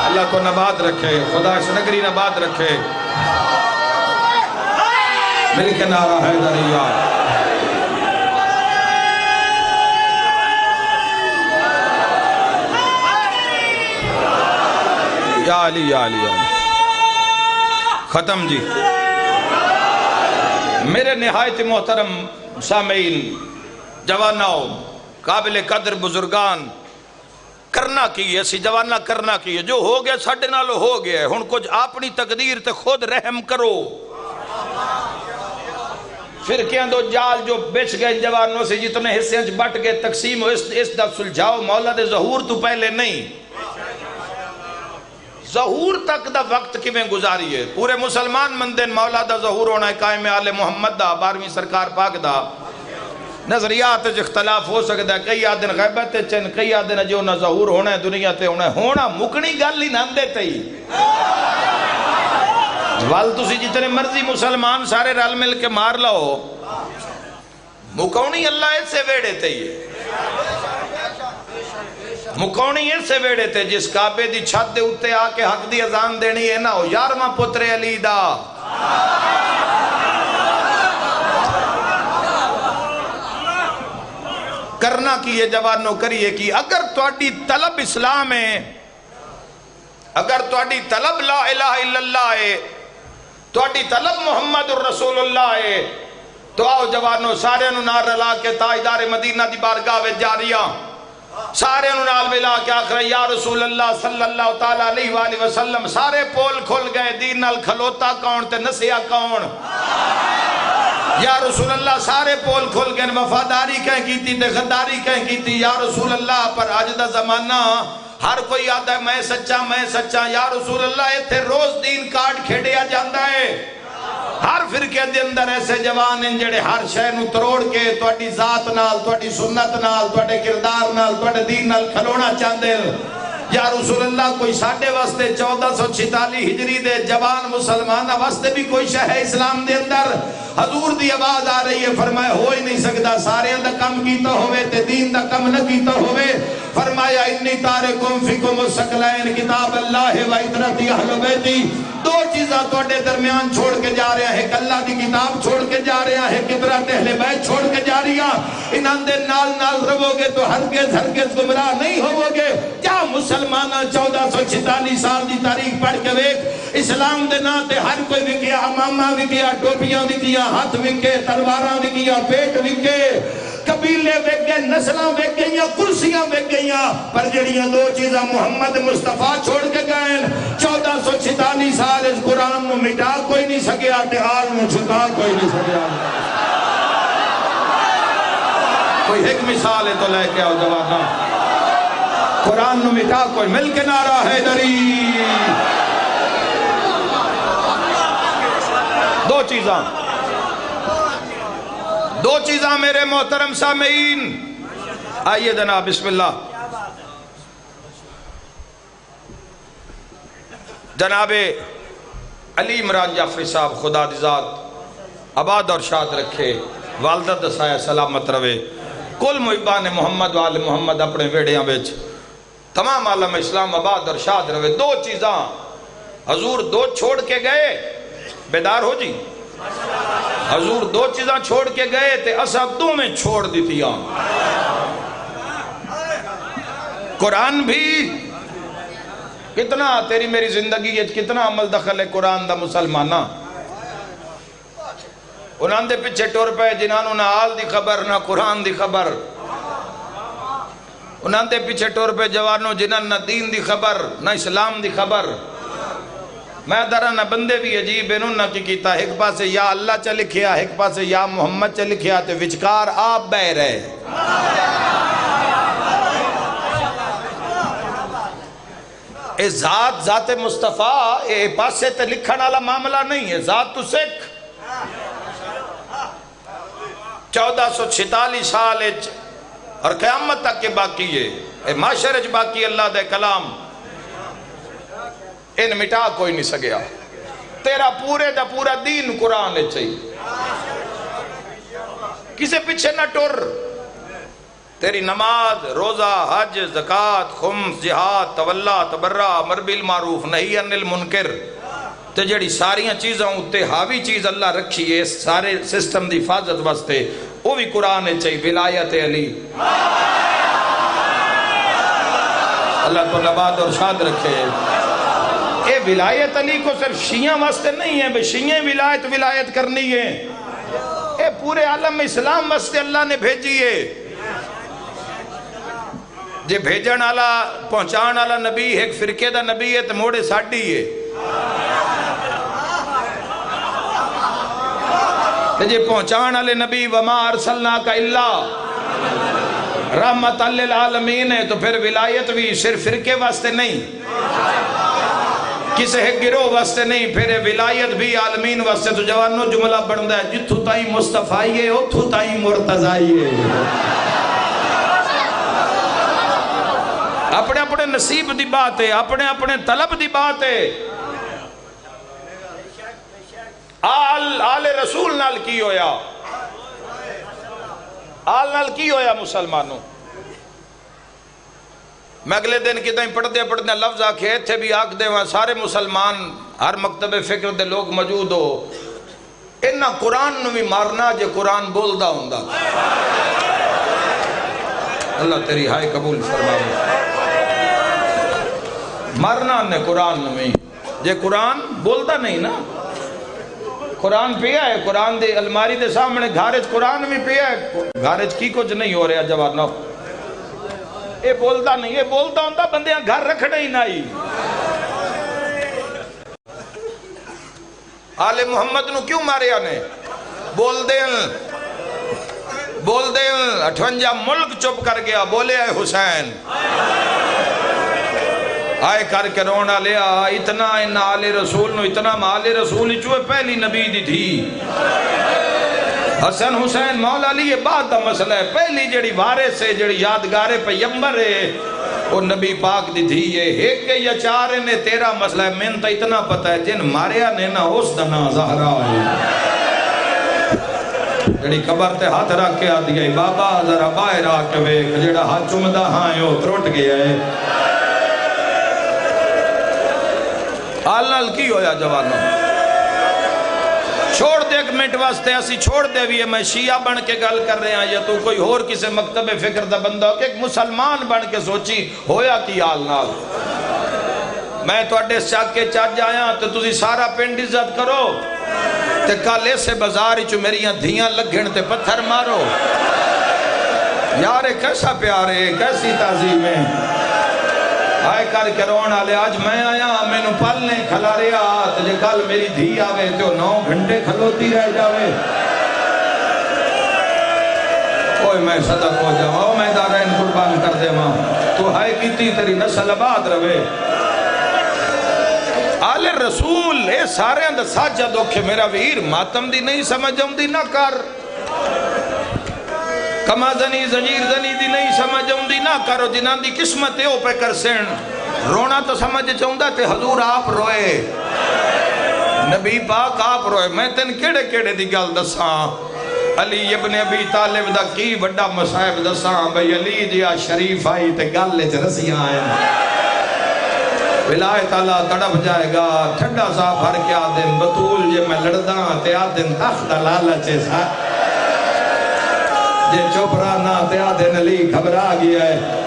اللہ کو نبات رکھے. خدا شنگری نبات رکھے. مل کے نعرہ حیدریہ. یا علی ختم جی. میرے نہایت محترم سامعین، جواناؤ، قابل قدر بزرگان، کرنا کی ہے سی جوانا، کرنا کی ہے جو ہو گیا ساڑھے نالو ہو گیا ہے، ہن کچھ اپنی تقدیر تے خود رحم کرو۔ فرقیاں دو جال جو بچ گئے جوانوں سے جتنے حصے انچ بٹ گئے تقسیم ہو، اس دا سلجھاؤ مولا دے ظہور تو پہلے نہیں، ظہور تک دا وقت کیویں گزاری ہے۔ پورے مسلمان مندن مولا دا ظہور ہونا ہے، قائم آل محمد دا، 12ویں سرکار پاک دا۔ نظریات اختلاف ہو سکتا ہے، کئی آدن غیبت چن، کئی آدن جو نہ ظہور ہونا ہے دنیا تے ہونا مکنی گل ہی نہ دے تے وال تسی جتنے مرضی مسلمان سارے رل مل کے مار لو، مکونی اللہ اس سے ویڑے تے مکونی اس سے ویڑے تے جس کعبے دی چھت دے اتے آ کے حق دی اذان دینی ہے نہ ہو، یارواں پتر علی دا۔ کرنا کی یہ جوانوں کریے کی، اگر تواڈی طلب اسلام ہے، اگر تواڈی طلب لا الہ الا اللہ ہے، تواڈی طلب محمد الرسول اللہ ہے، تو آؤ جوانوں سارے انہوں نال رلا کے تاجدار مدینہ دی بارگاہ وچ جاریاں، سارے انہوں نال ملا کے آخر یا رسول اللہ صلی اللہ تعالیٰ علیہ وآلہ وسلم، سارے پول کھل گئے، دین نال کھلوتا کون تے نسیا کون؟ یا رسول اللہ سارے پول کھل گئے، وفاداری کہیں کیتی تے غداری کہیں کیتی، یا رسول اللہ پر آج دا زمانہ ہر کوئی آدھا ہے میں سچا، یا رسول اللہ ایتھے روز دین کارڈ کھیڑیا جاندہ ہے۔ ہر فرقے دے اندر ایسے جوان ہیں جڑے ہر شے نو تروڑ کے تواڈی ذات نال، تواڈی سنت نال، تواڈے کردار نال، تواڈے دین نال کھلونا چاہندے ہیں۔ یا رسول اللہ کوئی ساڑھے واسطے 1446 ہجری دے جوان مسلمانہ واسطے بھی کوئی شے ہے اسلام دے اندر؟ حضور دی آواز آ رہی ہے، فرمایا ہو ہی نہیں سکتا، سارے دا کم کیتا ہوئے تے دین دا کم نہ کیتا ہوئے۔ فرمایا انی تارکم فیکم الثقلین کتاب اللہ و اطرت اہل بیتی، دو چیزاں توڑے درمیان چھوڑ کے جا رہے ہیں، ایک اللہ دی کتاب چھوڑ کے جا رہے ہیں، ایک اطرت اہل بیت چھوڑ کے جا رہی ہیں۔ انہاں دے نال نال رہو گے تو ہرگز گمراہ نہیں ہوو گے۔ کیا مسلمانہ 1446 سال دی تاریخ پڑھ کے ویک، اسلام دے نا تے ہر کوئی وکیا، امامہ وکیا، ٹوپیاں وکیا، ہاتھ وکے، تلواراں وکیا، پیٹ وکے، قبیلے وک گئے، نسلاں وک گئیاں، کرسیاں وک گئیاں، پر جڑیاں دو چیزاں محمد مصطفیٰ چھوڑ کے گئے 1446 سال اس قرآن نو مٹا کوئی نہیں سکیا، تحال نو چھکا کوئی نہیں سکیا۔ کوئی ایک مثال ہے تو لے کے آؤ جوانا، قرآن نو مٹا کوئی، مل کے نعرہ حیدری۔ دو چیزاں میرے محترم سامعین، آئیے جناب بسم اللہ۔ جناب علی عمران جعفری صاحب خدا دی ذات آباد اور شاد رکھے، والدہ دسایا سلامت روے، کل محبان محمد وآل محمد اپنے ویڑیاں بیچ، تمام عالم اسلام آباد اور شاد روے۔ دو چیزاں حضور دو چھوڑ کے گئے، بیدار ہو جی، حضور دو چیزاں چھوڑ کے گئے تے اسا دو میں چھوڑ دیتیاں، قرآن بھی کتنا تیری میری زندگی ہے، کتنا عمل دخل ہے قرآن دا مسلمانہ۔ انہاں دے پیچھے ٹور پہ جنہاں نہ آل دی خبر نہ قرآن دی خبر، انہاں دے پیچھے ٹور پہ جوانوں جنہاں نہ دین دی خبر نہ اسلام دی خبر۔ میں درہ نہ بندے بھی عجیب انہوں نہ کی کیتا، ایک پاسے یا اللہ چا لکھیا، ایک پاسے یا محمد چا لکھیا، تے وچکار آپ بہ رہے۔ اے ذات مصطفیٰ، اے پاسے تے لکھن والا معاملہ نہیں ہے، ذات تو سکھ 1446 سال اور قیامت تک کے باقی ہے، اے معاشرج باقی اللہ دے کلام، ان مٹا کوئی نہیں سکیا۔ تیرا پورے دا پورا دین قرآن ہے چاہیے، کسے پیچھے نہ ٹر، تیری نماز، روزہ، حج، زکاة، خمس، جہاد، تولا، تبرہ، امر بالمعروف، نہی عن المنکر، تے جڑی ساریاں چیزاں اتے حاوی چیز اللہ رکھی ہے سارے سسٹم دی حفاظت واسطے، وہ بھی قرآن ہے چاہیے، ولایت علی۔ اللہ تو نباد اور شاد رکھے۔ اے ولایت علی کو صرف شیعہ واسطے نہیں ہے، بے شیعہ ولایت کرنی ہے، پورے عالم اسلام واسطے اللہ نے بھیجی ہے جے بھیجن والا پہنچان والا نبی ایک فرقے دا نبی ہے تو موڑے ساڑی ہے جے پہنچان والے نبی وما ارسلناک الا رحمت للعالمین ہے تو پھر ولایت بھی صرف فرقے واسطے نہیں کسے ایک گروہ واسطے نہیں پھر ولایت بھی عالمین واسطے تو جوانوں جملہ بڑھندا ہے جتھو تائی مصطفی ہے اتھو تائی مرتضی ہے اپنے اپنے نصیب دی بات ہے اپنے اپنے طلب دی بات ہے آل رسول نال کی ہویا آل نال کی ہویا مسلمانوں میں اگلے دن کی دائیں پڑھتے پڑھتے لفظ آکھے تھے بھی آکھ دے وہاں سارے مسلمان ہر مکتب فکر دے لوگ موجود ہو انہا قرآن نو بھی مارنا جے قرآن بولدا ہوندا اللہ تیری ہائے قبول فرماوے مارنا نے قرآن نو بھی جے قرآن بولدا نہیں نا قرآن پیا ہے قرآن دے الماری دے سامنے گھارج قرآن بھی پیا ہے گھارج کی کچھ نہیں ہو رہا جوانو اے بولتا نہیں اے بولتا ہوتا بندیاں گھر رکھنے ہی نہیں آل محمد نو کیوں مارے آنے بول دیں 58 ملک چپ کر گیا بولے اے حسین آئے کر کے رونا لیا اتنا ان آل رسول نو اتنا آل رسول چوئے پہلی نبی دی تھی حسن حسین مولا علی یہ بات دا مسئلہ ہے پہلی جڑی وارث ہے جڑی یادگار پیغمبر ہے وہ نبی پاک دی تھی یہ ایک یا چار نے تیرا مسئلہ ہے میں تا اتنا پتہ ہے جن ماریا نے نا اس دنا زہرا ہے جڑی قبر تے ہاتھ رکھ کے آدھی ہے بابا ذرا باہر آ کے ویکھ جڑا ہاتھ چمدا ہاں یو ترٹ گیا ہے آل نال کی ہویا جوانوں چھوڑ دے ایک منٹ واسطے اسی چھوڑ دے بھی میں شیعہ بن کے گل کر رہے ہیں یا تو کوئی اور کسے مکتب فکر دا بندہ ہو کہ ایک مسلمان بن کے سوچی ہویا کی آل نال میں تو اڈے چاک کے چاج آیا تو تُسی سارا پنڈ عزت کرو تے کالے سے بازاری چو میریاں دھیاں لگھن تے پتھر مارو یارے کیسا پیارے کیسی تعظیم ہے آئے کر کے رونا لے آج میں آیا میں نو پلنے کھلا رہا تجھے کل میری دھی آوے تو 9 گھنٹے کھلوتی رہ جاوے اوہ میں صدق ہو جاؤں میں دارین قربان کر دے ماں تو ہائے کیتی تیری نسل آباد روے آل رسول اے سارے اندر ساجہ دکھے میرا ویر ماتم دی نہیں سمجھوں دی نہ کر کما زنی زنجیر زنی دی نہیں سمجھوں دی نہ کرو جنہاں دی قسمت ہے او پہ کر سین رونا تو سمجھ چاہوں تے حضور آپ روئے نبی پاک آپ روئے میں تین کیڑے کیڑے دی گل دساں علی ابن ابی طالب دا کی بڑا مصائب دساں بھئی علی دیا شریف آئی تے گل لے رسیاں آئے ولایت اللہ تڑپ جائے گا ٹھنڈا سا بھر کے آدن بطول جے میں لڑداں تے آدن تخت لالچے سا جے چوپرانا تے آدھن علی گھبرا گیا ہے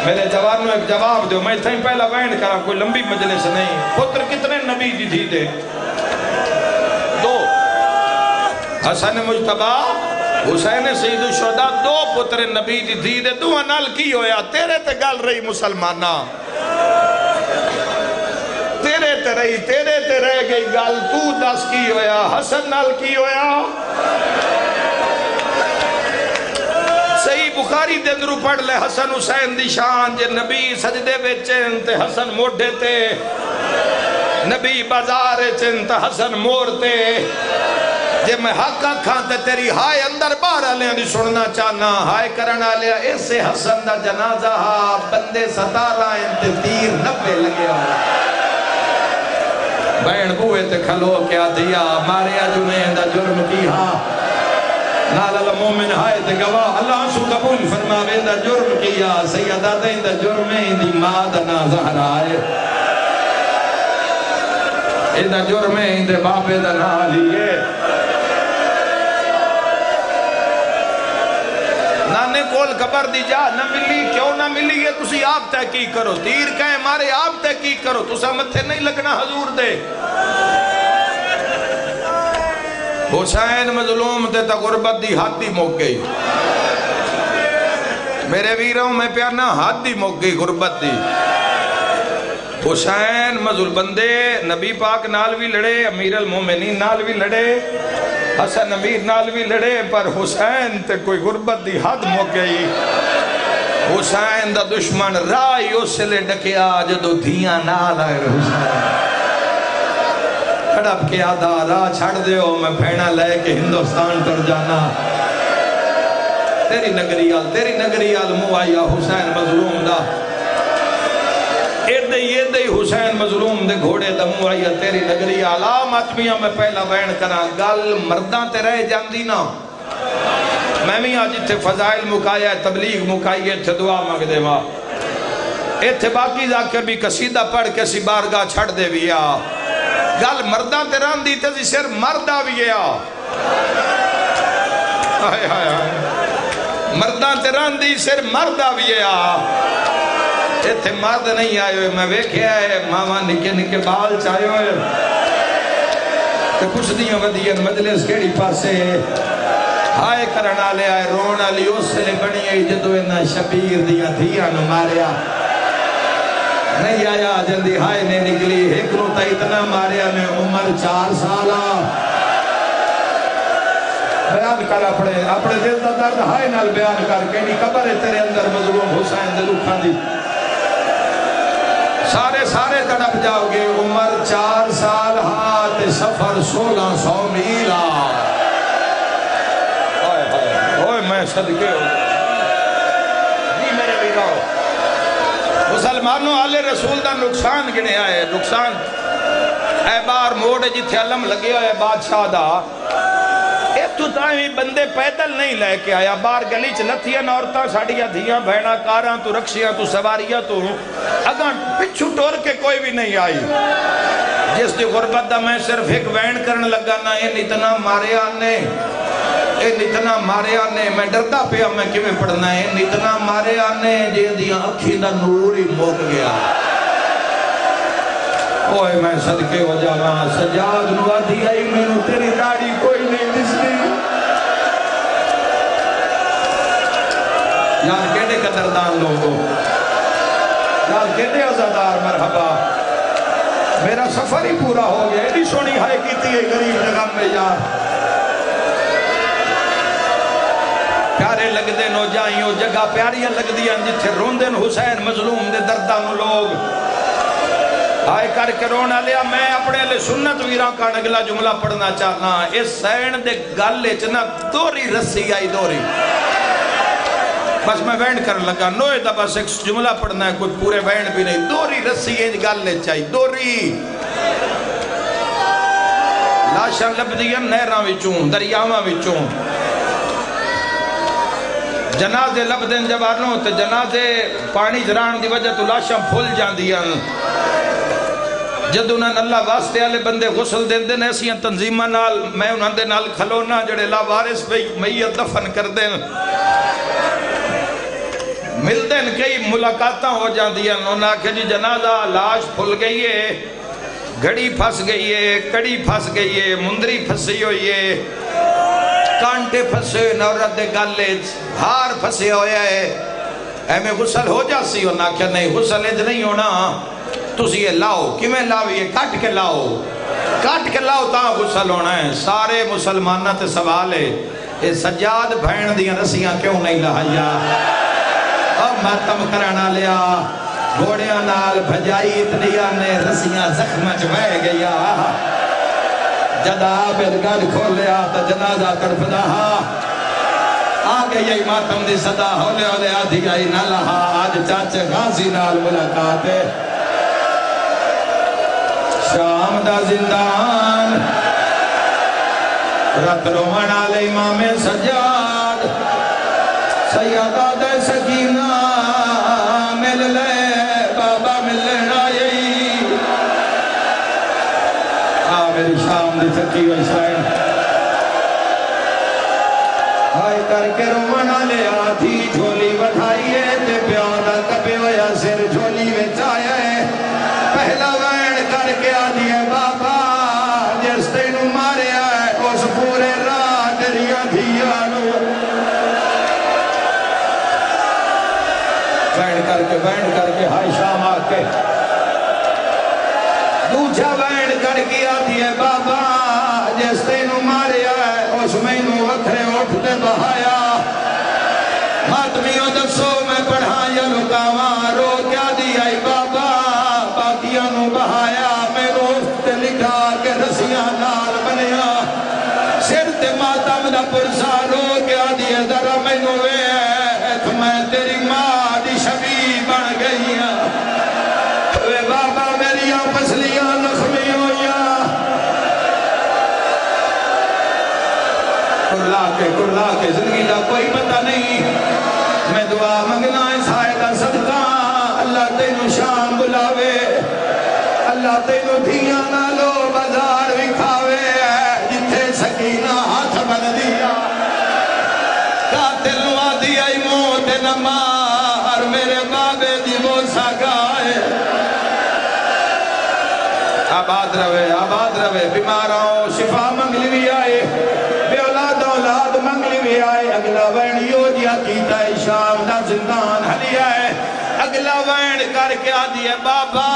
میرے جوانوں ایک جواب دو میں تھیں پہلا وینڈ کرا کوئی لمبی مجلس نہیں پتر کتنے نبی دی تھی دے 2 حسن مجتبہ حسین سید الشہداء 2 پتر نبی دی تھی دے 2 نال کی ہویا تیرے تے گل رہی مسلمانہ تیرے تے رہ گئی گل تو دس کی ہویا حسن نال کی ہویا صحیح بخاری دے اندرو پڑھ لے حسن حسین دی شان جے نبی سجدے بیچن تے حسن موڑے تے نبی بازار چن تے حسن مورتے جے میں حق کھاں تے تیری ہائے اندر باہر لیں دی سننا چاہنا ہائے کرنا لیا ایسے حسن دا جنازہ بندے 17 تے تیر 90 لگیا بین بوئے تے کھلو کیا دیا ماریا جنہیں دا جرم کی ہاں نال مومن ہائے تے گواہ اللہ سو قبول فرماوے دا جرم کیا سیدہ دیں دا جرم دی ماد نا زہرا ہے دا جرم دے باپے دا نا لیے نانے کول قبر دی جا نہ ملی کیوں نہ ملی یہ تسی آپ تحقیق کرو تیر کہیں مارے آپ تحقیق کرو تسا متھے نہیں لگنا حضور دے حسین مظلوم تے تا غربت دی حد ہی مک گئی میرے ویروں میں پیارنا حد ہی مک گئی غربت دی حسین مظلوم بندے نبی پاک نال بھی لڑے امیر المومنین نال بھی لڑے حسن امیر نال بھی لڑے پر حسین تے کوئی غربت دی حد مک گئی حسین دا دشمن رائی اس لے ڈکیا جدو دھیاں نال آئے حسین کڑپ کے آدھا راہ چھڑ دے ہو میں بھیڑا لے کے ہندوستان ٹر جانا تیری نگری آل موایا حسین مظلوم دا ایدے حسین مظلوم دے گھوڑے دا موایا تیری نگری آل آماتمیاں میں پہلا بین کرا گل مردان تے رہ جاندی نا میں بھی آج اتھے فضائل مکایا ہے تبلیغ مکائی ہے اتھے دعا مانگ دے ماں اتھے باقی ذاکر بھی قصیدہ پڑھ کے سی بارگاہ چھڑ دے بھی آ گل مردان تے ران دی تے سر مردہ بھی آ مردان تے ران دی سر مردہ بھی آ اتھے مرد نہیں آئے ہوئے میں ویکھے آئے ماما نکے نکے بال چاہے ہوئے کہ کچھ دیاں ودیاں مجلس کیڑی پاسے ہائے کرنا لے آئے رونا لی اس سے لے بنی آئی جدو انہا شبیر دیا دھیاں نو ماریا نہیں آیا جلدی ہائے نے نکلی ایک روتا اتنا ماریا میں عمر 4 سالہ بیان کر اپنے دل دا درد ہائے نال بیان کر کے نہیں قبر تیرے اندر مظلوم حسین دے لکھاں دی سارے تڑپ جاؤ گے عمر 4 سال ہاتھ سفر 1600 میلہ میں صدقے ہو جی میرے بیٹاؤ مسلمانوں آلے رسول دا نقصان گنے آئے نقصان اے بار موڑے جتھے علم لگے ہوئے بادشاہ دا اے تو تائیں بندے پیدل نہیں لے کے آیا بار گلی چلتیاں عورتاں ساڑیاں دھیاں بہنا کاراں تو رکشیاں تو سواریاں تو اگر پچھو ٹور کے کوئی بھی نہیں آئی جس دی غربت دا میں صرف ایک وین کرن لگا نا ان اتنا مارے آنے ان اتنا مارے آنے میں ڈرتا پیا میں کیوں پڑھنا ہے ان اتنا مارے آنے جے دیاں اکھی دا نور ہی موک گیا اوہ میں صدقے ہو جانا سجاد نوا دیا ہی میں نو تیری داڑی کوئی نہیں دستی یار کہنے قدردان لوگوں یار کہنے عزادار مرحبا میرا سفر ہی پورا ہو گیا ایڈی سونی ہائے کیتی ہے غریب نگم میں یار پیارے لگ دے نو جائیوں جگہ پیاریاں لگ دیا جتھے روندن حسین مظلوم دے دردانو لوگ آئے کر کے رونا لیا میں اپنے لئے سنت ویران کا نگلا جملہ پڑھنا چاہنا اس سین دے گلے چنا دوری رسی آئی دوری بس میں وینڈ کرنے لگا نوے دا بس ایک جملہ پڑھنا ہے کوئی پورے وینڈ بھی نہیں دوری رسی آئی گلے چاہی دوری لاشاں لب دیا نیران وچوں دریاواں وچوں جنازے لب دن جوانوں تے جنازے پانی جران دی وجہ تو لاشاں پھول جان دیا جد انہاں اللہ واسطے آلے بندے غسل دن دن ایسیاں تنظیمہ نال میں انہاں دے نال کھلونا جڑے لا وارث پہ میت دفن کر دیں مل دن کئی ملاقاتاں ہو جان دیا انہاں کہ جی جنازہ لاش پھل گئی ہے گھڑی پھس گئی ہے کڑی پھس گئی ہے مندری پھسی ہوئی ہے کانٹے پھسے نورت دے گالے ہار پھسے ہویا ہے اے میں غسل ہو جاسی ہونا کیا نہیں غسل اج نہیں ہونا تُسی یہ لاؤ کیویں لاؤ یہ کٹ کے لاؤ تاں غسل ہونا ہے سارے مسلمانہ تے سوال ہے اے سجاد بھین دیاں رسیاں کیوں نہیں لہایا اب ماتم کرانا لیا گھوڑیاں نال بھجائی اتنیاں نے رسیاں زخمچ بہ گیا جدا بیدگان کھول لیا تا جنازہ تڑپ دہا آگے یہی ماتم دی صدا ہولے ہولے آدھی گئی نہ لہا آج چاچے غازی نال ملاقات ہے شام دا زندان رات روان آلے امام سجاد سیادہ دے سکینہ مل لے بابا ملن آئی میری شام دی تھکی ہوئی شاید آئے کر کے رومنا لے آدھی جھولی بٹھائیے تے پیادا کبے ویا سر جھولی وچ آئے پہلا وین کر کے آدھی ہے بابا جس تینو مارے آئے اس پورے وینڈ کر کے ہائی شام آ کے دوجا وینڈ کر کے آتی ہے بابا جس تینوں ماریا ہے اس مینوں وکھرے اٹھتے بہایا ماتمیوں دسو میں پڑھا یا لکاواں رو کیا دیا بابا باقیاں نو بہایا مینوں اٹھتے لکھا کے رسیاں نال بنیا سر تے ماتم دا پرسا رو کیا دیا ذرا مینوں ویکھ میں تیری ماں دی شبی بن گئی وے بابا میریاں پسلیاں لخمی ہویاں کرلا کے زندگی دا کوئی پتہ نہیں میں دعا منگنا اس آئے دا صدقہ اللہ تینوں شام بلاوے اللہ تینوں دھیاں نہ لو بازار وکھاوے جتھے سکینہ ہاتھ بن دیا قاتل نوا دیا موت نہ مار میرے بابے دی وہ ساگائے آباد روے بیماراں شفا منگلی بھی آئے بے اولاد منگلی بھی آئے اگلا وین یو دیا کیتا ہے شام دا زندان حلی آئے اگلا وین کر کے آدھی ہے بابا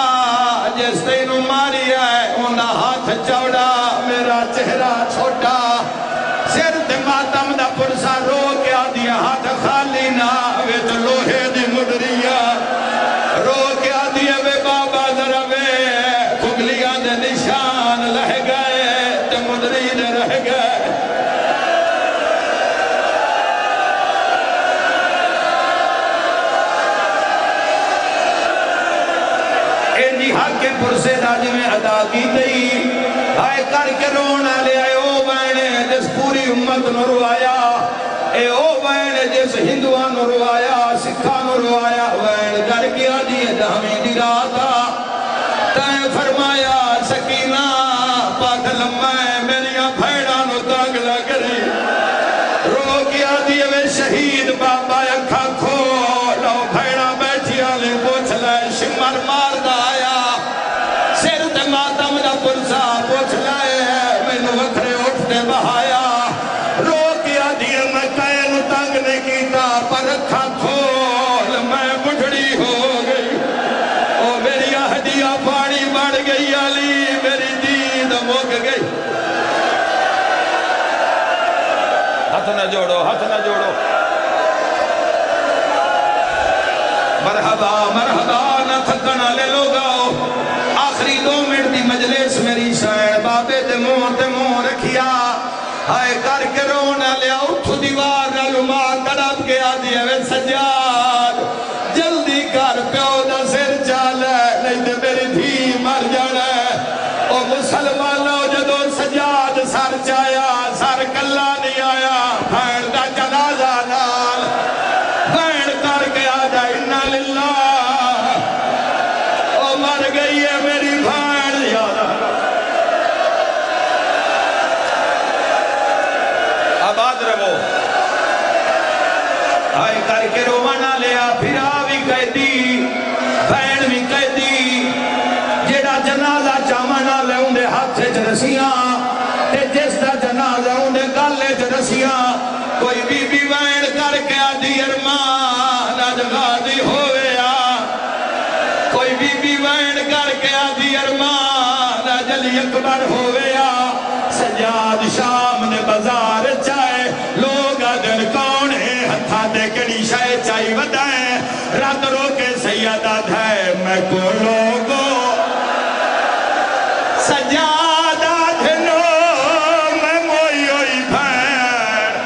جس تینوں ماری ہے انہا ہاتھ چوڑا میرا چہرہ چھوٹا سر تے ماتم دا پرسا رو کے آدھی ہے ہاتھ خالی نہ ویت لوہے دی مدریہ رو کے آدھی ہے بے بابا ذرا بے کھگلیاں دے نشان لہ گئے تے مدری دے رہ گئے حق کے پرسے راج میں ادا کی تئی آئے کر کے رونا لے آئے او بہنے جس پوری امت نو روایا اے او بہنے جس ہندوان نو روایا سکھان نو روایا بہن کر کے آدھی ہے دہمیں دی راتا تائیں فرمایا سکینہ پاک لمحہ میریاں بھیڑاں نو تاگلا کری رو کے آدھی ہے وہ شہید بابا اکھا کھولو بھیڑاں بیٹھی آلے پوچھ لائے شمر مار دا آیا سر تے ماتم دا پرسا پوچھ لائے میں نو وکھرے اٹھتے بہایا رو کیا دیا میں کائن تنگ نے کیتا پر رکھا کھول میں بڑھڑی ہو گئی او میری ہڈیاں پاڑی بڑھ گئی علی میری دید مک گئی ہاتھ نہ جوڑو مرحبا نہ تھکنا لے لوگاؤ آخری 2 منٹ دی مجلس میری شاعر بابے دے منہ رکھیا ہائے کر کے رونا لیا اٹھو دیوار نلما کڑپ کے آدھی ہے سجاد جلدی کر پیو دا سر چالے نہیں دے میری دھی مر جانے او مسلمانوں جدو سجاد سر چایا سر کلا نہیں آیا بھین دا جنازہ نال بھین کر کے آجا انہا للہ او مر گئی ہے میری بھین یاد آباد رہو آئے کر کے روانہ لیا پھرا بھی قیدی بھین بھی قیدی جیڑا جنازہ چامنہ لے اندے ہاتھ سے جرسیاں تے جس دا جنازہ اندے گالے جرسیاں کوئی بی بی بھین کر کے آدھی ارمان آج غادی ہوئے کوئی بی بی بھین کر کے آدھی ارمان آج علی اکبر ہوئے سجاد شام نے بازار چائے لوگ آدھر کون ہے ہتھا دے کڑی شائے چائی ودائیں رات رو کے سیدہ دھائے میں کو لوگو سجاد آدھنو میں موئی ہوئی بھین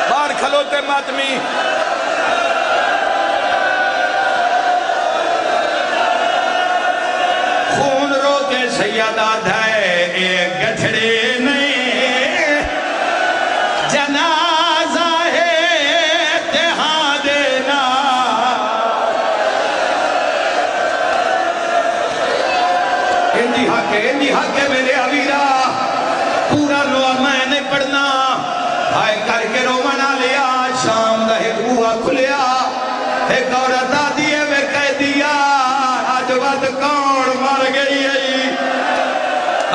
بار کھلوتے ماتمی خون رو کے سیدہ دھائے ایک گھڑے نہیں جنازہ ہے تہاں دینا اندھی حق ہے میرے عویرہ پورا لوہ میں نے پڑھنا ہائے کر کے رومنہ لیا شام دا ایک بوہ کھلیا ایک عورت آدھی ہے میں کہہ دیا آج ود کون مر گئی ہے